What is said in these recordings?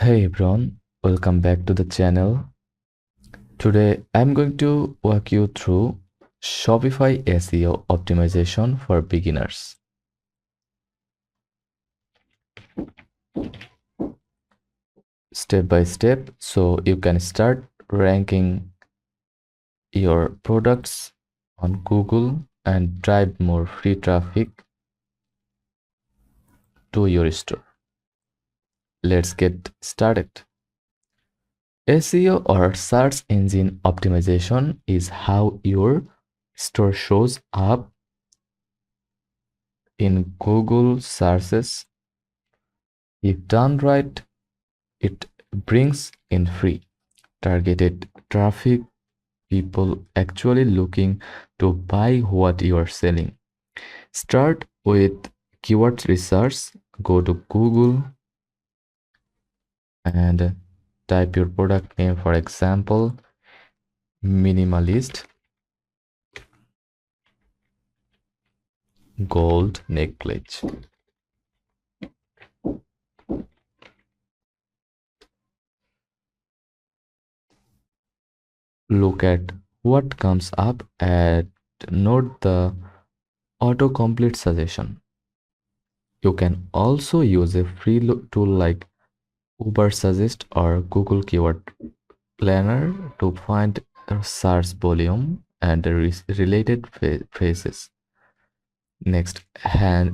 Hey everyone, welcome back to the channel. Today I'm going to walk you through Shopify SEO optimization for beginners. Step by step so you can start ranking your products on Google and drive more free traffic to your store. Let's get started. SEO or search engine optimization is how your store shows up in Google searches. If done right, it brings in free, targeted traffic, people actually looking to buy what you are selling. Start with keyword research. Go to Google and type your product name, for example, minimalist gold necklace. Look at what comes up and note the autocomplete suggestion. You can also use a free tool like Uber Suggest or Google Keyword Planner to find search volume and related phrases. Next, head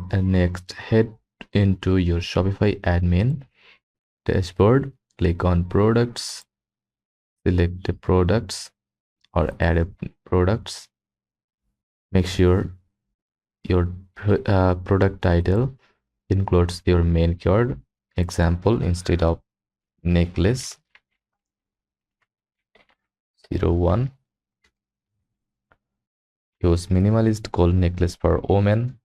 into your Shopify admin dashboard. Click on products, select the products or add a products. Make sure your product title includes your main keyword. Example, instead of necklace 01, use minimalist gold necklace for women.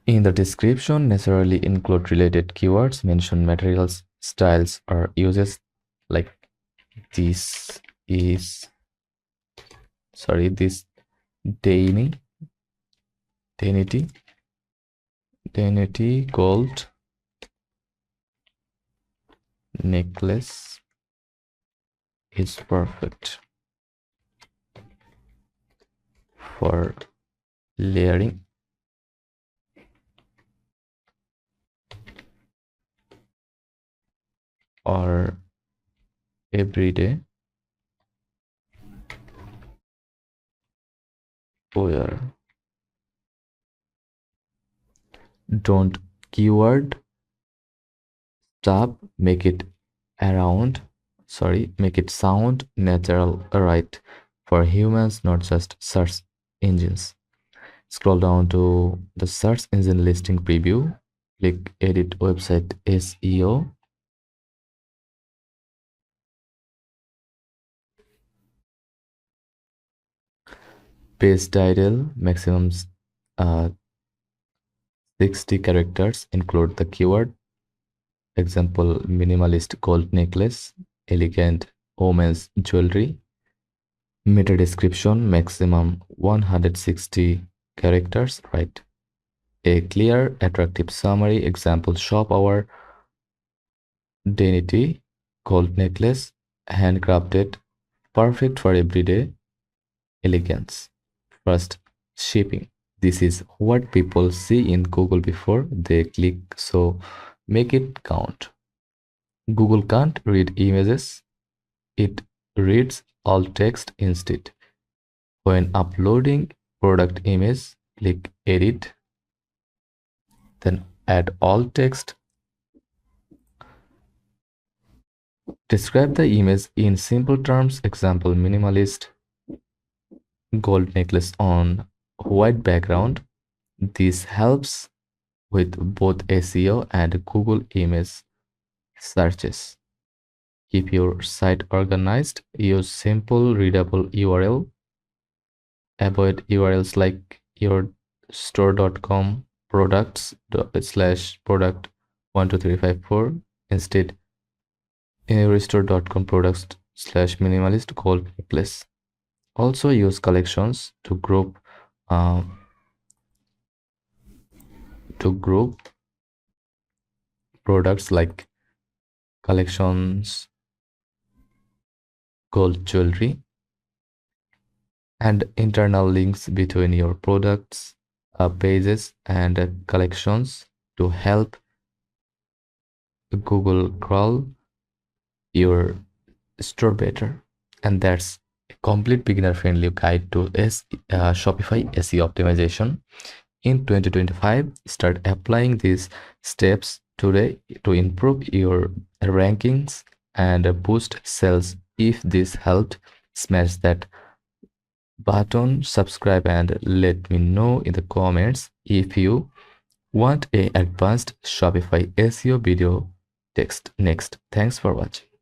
In the description, necessarily include related keywords, mention materials, styles, or uses like this is this dainty gold necklace is perfect for layering or everyday wear. Don't keyword stop, make it sound natural, right, for humans, not just search engines. Scroll down to the search engine listing preview, click edit website SEO. Page title maximum 60 characters, include the keyword. Example, minimalist gold necklace, elegant women's jewelry. Meta description maximum 160 characters, right? A clear, attractive summary. Example, shop our dainty gold necklace, handcrafted, perfect for everyday elegance. First, shipping. This is what people see in Google before they click, so make it count. Google can't read images, it reads all text instead. When uploading product image, click edit, then add all text. Describe the image in simple terms. Example, minimalist gold necklace on white background. This helps with both SEO and Google image searches. Keep your site organized. Use simple readable URL. Avoid URLs like your store.com products slash product 12354. Instead, restore.com products slash minimalist gold necklace. Also use collections to group to group products like collections, gold jewelry, and internal links between your products, pages, and collections to help Google crawl your store better. And that's a complete beginner friendly guide to Shopify SEO optimization. In 2025, start applying these steps today to improve your rankings and boost sales. If this helped, smash that button, subscribe, and let me know in the comments if you want a advanced Shopify SEO video text next. Thanks for watching.